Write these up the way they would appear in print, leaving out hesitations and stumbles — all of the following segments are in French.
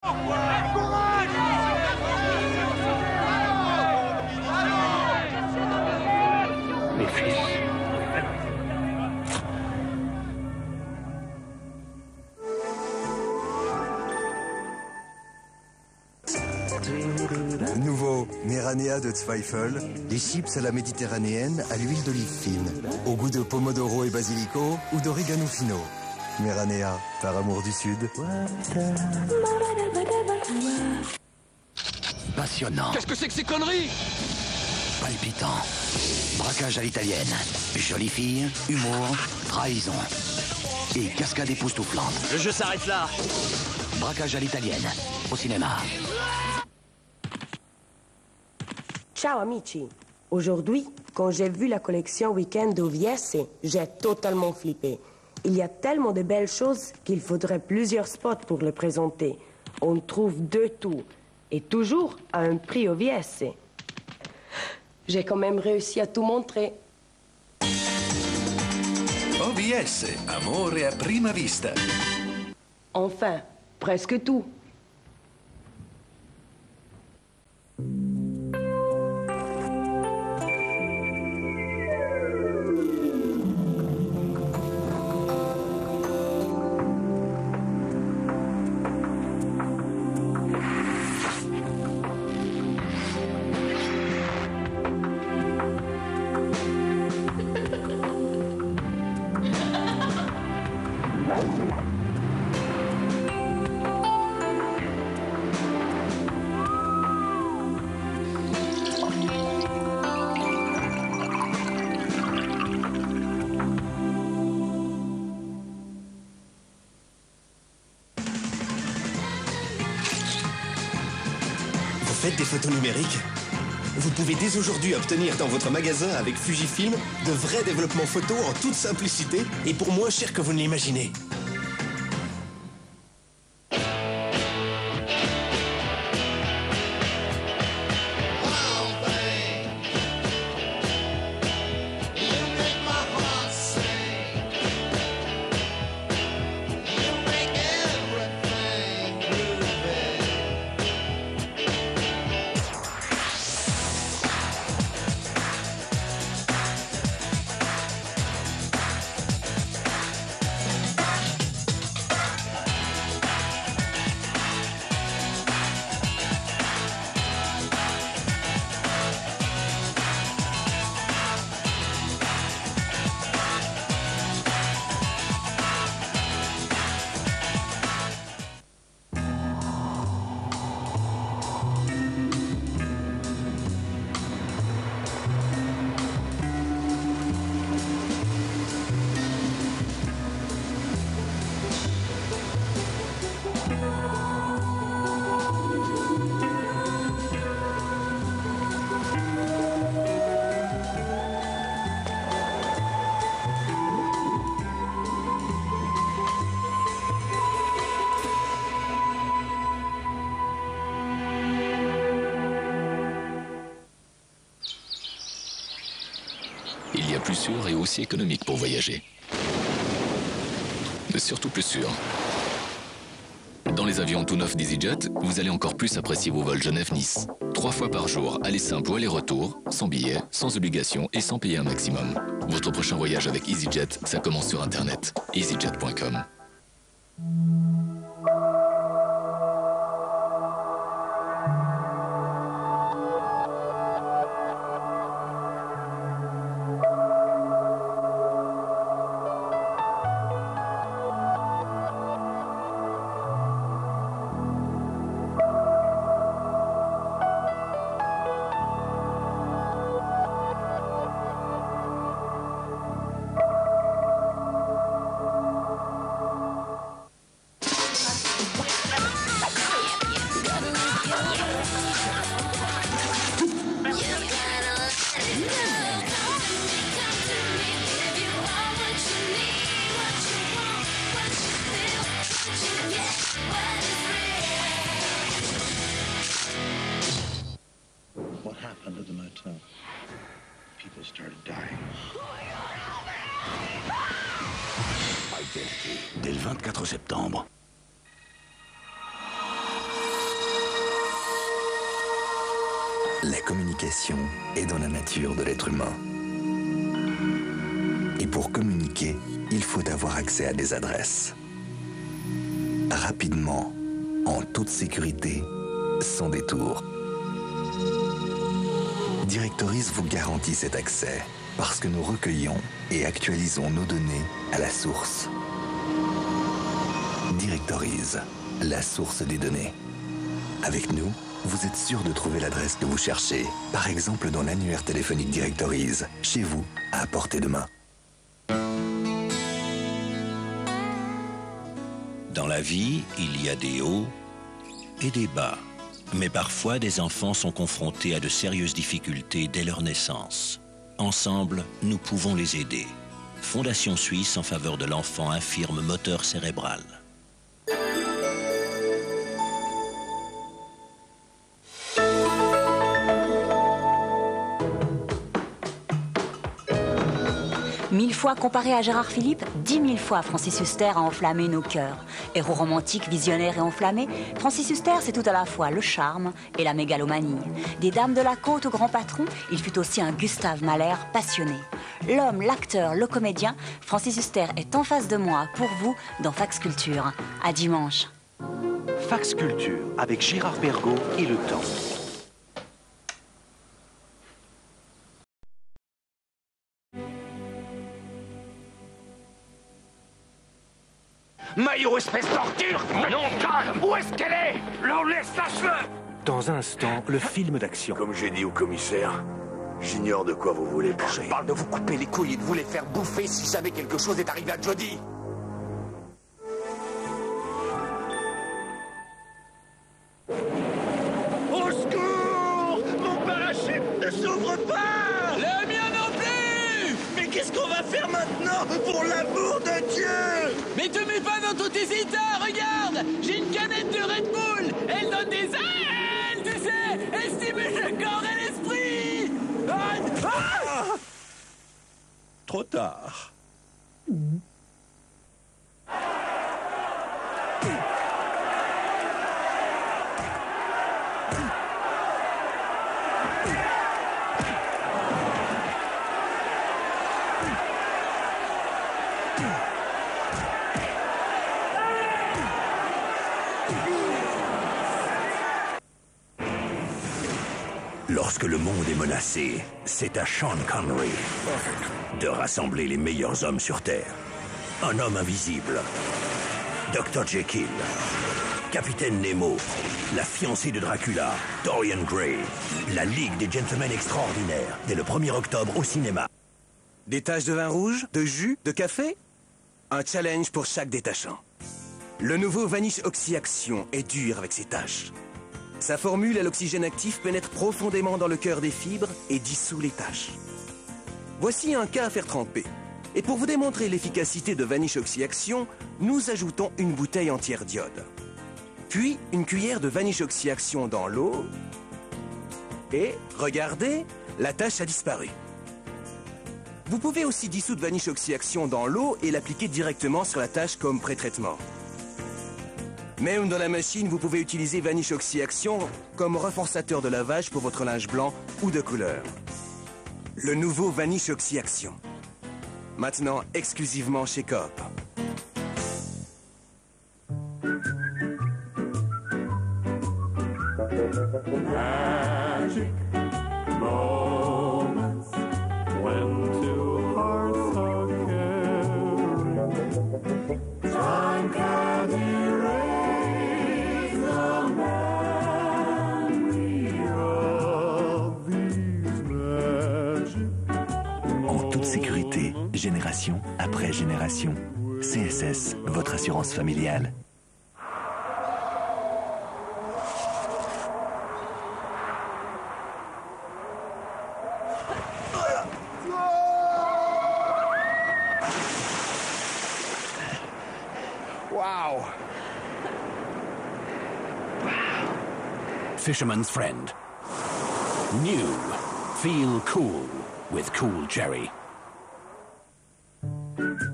Mes fils. Nouveau Meranea de Zweifel, des chips à la méditerranéenne à l'huile d'olive fine, au goût de pomodoro et basilico ou d'origano fino. Meranea, par amour du Sud. Passionnant. Qu'est-ce que c'est que ces conneries? Palpitant. Braquage à l'italienne. Jolie fille, humour, trahison. Et cascade époustouflante. Le jeu s'arrête là. Braquage à l'italienne. Au cinéma. Ciao amici. Aujourd'hui, quand j'ai vu la collection Week-end d'OVS, j'ai totalement flippé. Il y a tellement de belles choses qu'il faudrait plusieurs spots pour les présenter. On trouve de tout. Et toujours à un prix OVS. J'ai quand même réussi à tout montrer. OVS, amore a prima vista. Enfin, presque tout. Vous faites des photos numériques? Vous pouvez dès aujourd'hui obtenir dans votre magasin avec Fujifilm de vrais développements photo en toute simplicité et pour moins cher que vous ne l'imaginez. Il y a plus sûr et aussi économique pour voyager. Mais surtout plus sûr. Dans les avions tout neufs d'EasyJet, vous allez encore plus apprécier vos vols Genève-Nice. 3 fois par jour, aller simple ou aller-retour, sans billet, sans obligation et sans payer un maximum. Votre prochain voyage avec EasyJet, ça commence sur Internet. EasyJet.com. What happened at the motel? People started dying. Dès le 24 septembre. La communication est dans la nature de l'être humain. Et pour communiquer, il faut avoir accès à des adresses. Rapidement, en toute sécurité, sans détour. Directories vous garantit cet accès parce que nous recueillons et actualisons nos données à la source. Directories, la source des données. Avec nous, vous êtes sûr de trouver l'adresse que vous cherchez, par exemple dans l'annuaire téléphonique Directories, chez vous, à portée de main. Dans la vie, il y a des hauts et des bas. Mais parfois, des enfants sont confrontés à de sérieuses difficultés dès leur naissance. Ensemble, nous pouvons les aider. Fondation Suisse en faveur de l'enfant infirme moteur cérébral. Mille fois comparé à Gérard Philippe, 10 000 fois Francis Huster a enflammé nos cœurs. Héros romantique, visionnaire et enflammé, Francis Huster, c'est tout à la fois le charme et la mégalomanie. Des dames de la côte au grand patron, il fut aussi un Gustave Mahler passionné. L'homme, l'acteur, le comédien, Francis Huster est en face de moi, pour vous, dans Fax Culture. À dimanche. Fax Culture, avec Gérard Bergot et Le Temps. Maillot, espèce d'ordure! Non, calme! Où est-ce qu'elle est? L'on laisse, lâche-le! Dans un instant, le film d'action. Comme j'ai dit au commissaire, j'ignore de quoi vous voulez parler. Je parle de vous couper les couilles et de vous les faire bouffer si jamais quelque chose est arrivé à Jody. Au secours! Mon parachute ne s'ouvre pas! Le mien non plus! Mais qu'est-ce qu'on va faire maintenant, pour l'amour de Dieu? Mais te mets pas dans toutes tes états, regarde! J'ai une canette de Red Bull! Elle donne des ailes, tu sais! Elle stimule le corps et l'esprit! Trop tard. Lorsque le monde est menacé, c'est à Sean Connery de rassembler les meilleurs hommes sur Terre. Un homme invisible, Dr. Jekyll, Capitaine Nemo, la fiancée de Dracula, Dorian Gray, la Ligue des Gentlemen Extraordinaires, dès le 1er octobre au cinéma. Des taches de vin rouge, de jus, de café? Un challenge pour chaque détachant. Le nouveau Vanish Oxy Action est dur avec ses taches. Sa formule à l'oxygène actif pénètre profondément dans le cœur des fibres et dissout les taches. Voici un cas à faire tremper. Et pour vous démontrer l'efficacité de Vanish Oxy Action, nous ajoutons une bouteille entière d'iode. Puis une cuillère de Vanish Oxy Action dans l'eau. Et, regardez, la tache a disparu. Vous pouvez aussi dissoudre Vanish Oxy Action dans l'eau et l'appliquer directement sur la tache comme pré-traitement. Même dans la machine, vous pouvez utiliser Vanish Oxy Action comme renforçateur de lavage pour votre linge blanc ou de couleur. Le nouveau Vanish Oxy Action. Maintenant exclusivement chez Coop. Magic moments when two hearts are caring. Time can erase the memory of these magic. En toute sécurité, génération après génération. CSS, votre assurance familiale. Wow! Fisherman's Friend. New. Feel cool with Cool Cherry.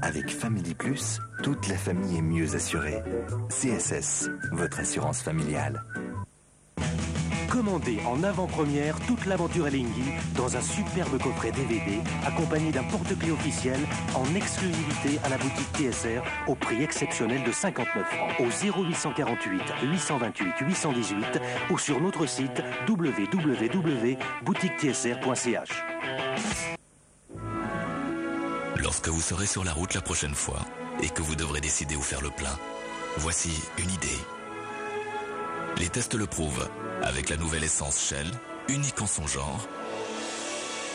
Avec Family Plus, toute la famille est mieux assurée. CSS, votre assurance familiale. Commandez en avant-première toute l'aventure Alinghi dans un superbe coffret DVD accompagné d'un porte-clés officiel en exclusivité à la boutique TSR au prix exceptionnel de 59 francs au 0848 828 818 ou sur notre site www.boutiquetsr.ch. Lorsque vous serez sur la route la prochaine fois et que vous devrez décider où faire le plein, voici une idée. Les tests le prouvent. Avec la nouvelle essence Shell, unique en son genre,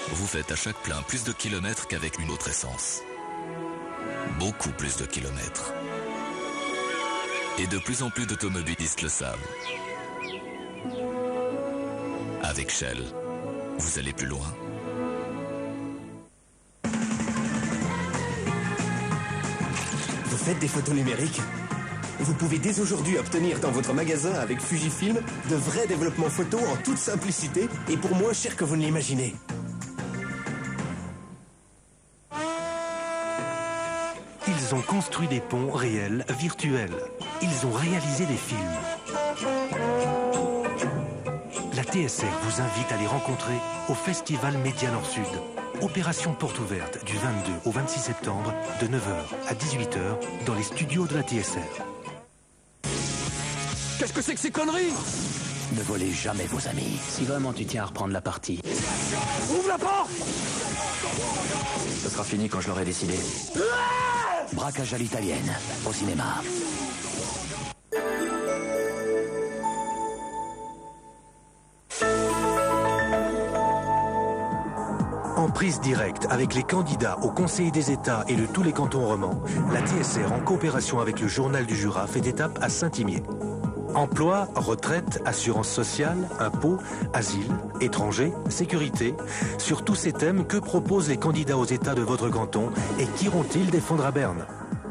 vous faites à chaque plein plus de kilomètres qu'avec une autre essence. Beaucoup plus de kilomètres. Et de plus en plus d'automobilistes le savent. Avec Shell, vous allez plus loin. Vous faites des photos numériques ? Vous pouvez dès aujourd'hui obtenir dans votre magasin avec Fujifilm de vrais développements photo en toute simplicité et pour moins cher que vous ne l'imaginez. Ils ont construit des ponts réels, virtuels. Ils ont réalisé des films. La TSR vous invite à les rencontrer au Festival Média Nord-Sud. Opération porte ouverte du 22 au 26 septembre de 9h à 18h dans les studios de la TSR. Qu'est-ce que c'est que ces conneries? Ne volez jamais vos amis. Si vraiment tu tiens à reprendre la partie. Ouvre la porte! Ce sera fini quand je l'aurai décidé. Braquage à l'italienne, au cinéma. En prise directe avec les candidats au Conseil des États et de tous les cantons romans, la TSR, en coopération avec le Journal du Jura, fait étape à Saint-Imier. Emploi, retraite, assurance sociale, impôts, asile, étrangers, sécurité. Sur tous ces thèmes, que proposent les candidats aux États de votre canton et qu'iront-ils défendre à Berne?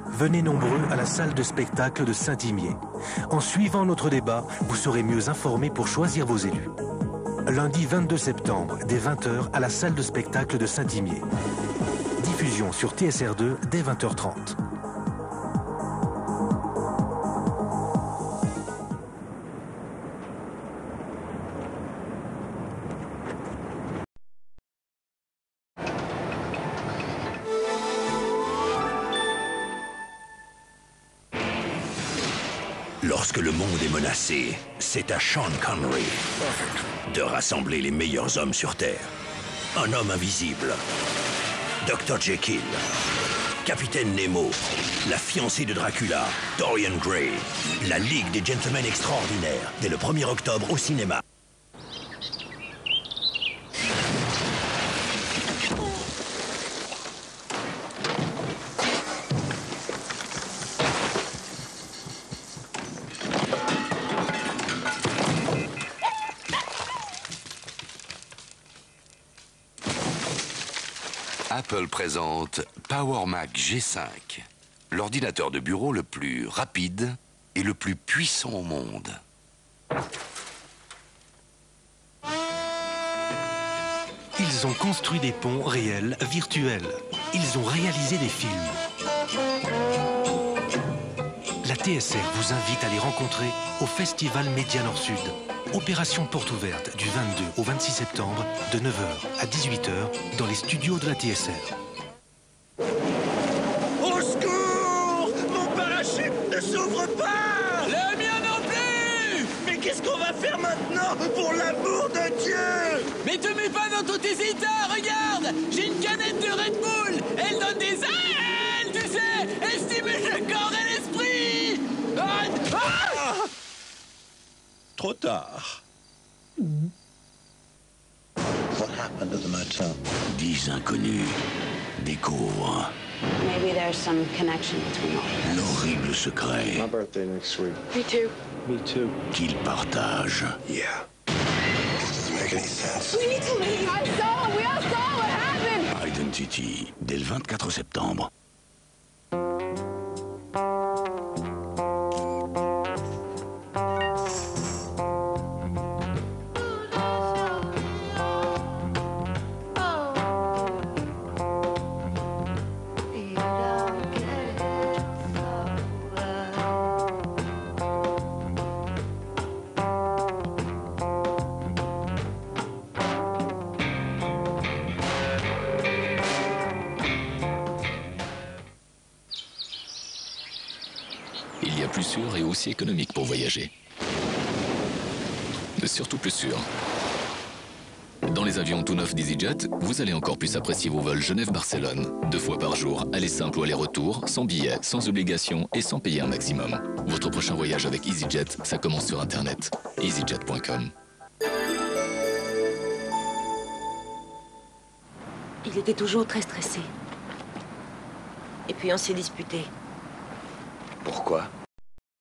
Venez nombreux à la salle de spectacle de Saint-Imier. En suivant notre débat, vous serez mieux informés pour choisir vos élus. Lundi 22 septembre, dès 20h, à la salle de spectacle de Saint-Imier. Diffusion sur TSR2 dès 20h30. Lorsque le monde est menacé, c'est à Sean Connery de rassembler les meilleurs hommes sur Terre. Un homme invisible, Dr. Jekyll, Capitaine Nemo, la fiancée de Dracula, Dorian Gray, la Ligue des Gentlemen Extraordinaires, dès le 1er octobre au cinéma. Apple présente Power Mac G5, l'ordinateur de bureau le plus rapide et le plus puissant au monde. Ils ont construit des ponts réels, virtuels. Ils ont réalisé des films. La TSR vous invite à les rencontrer au Festival Média Nord-Sud. Opération porte ouverte du 22 au 26 septembre de 9h à 18h dans les studios de la TSR. Au secours! Mon parachute ne s'ouvre pas! Le mien non plus! Mais qu'est-ce qu'on va faire maintenant, pour l'amour de Dieu? Mais te mets pas dans tout hésitant, regarde! J'ai une canette de Red Bull! Elle donne des ailes, tu sais! Elle stimule le corps et l'esprit! Trop tard. What happened at the motel? 10 inconnus découvrent Maybe there's some connection between all. l'horrible secret My birthday next week. Me too. Me too. qu'ils partagent. Yeah. This doesn't make any sense. We need to leave. I saw. We all saw what happened. Identity, dès le 24 septembre. Il y a plus sûr et aussi économique pour voyager. Mais surtout plus sûr. Dans les avions tout neufs d'EasyJet, vous allez encore plus apprécier vos vols Genève-Barcelone. 2 fois par jour, aller simple ou aller-retour, sans billet, sans obligation et sans payer un maximum. Votre prochain voyage avec EasyJet, ça commence sur Internet. EasyJet.com. Il était toujours très stressé. Et puis on s'est disputé. Pourquoi?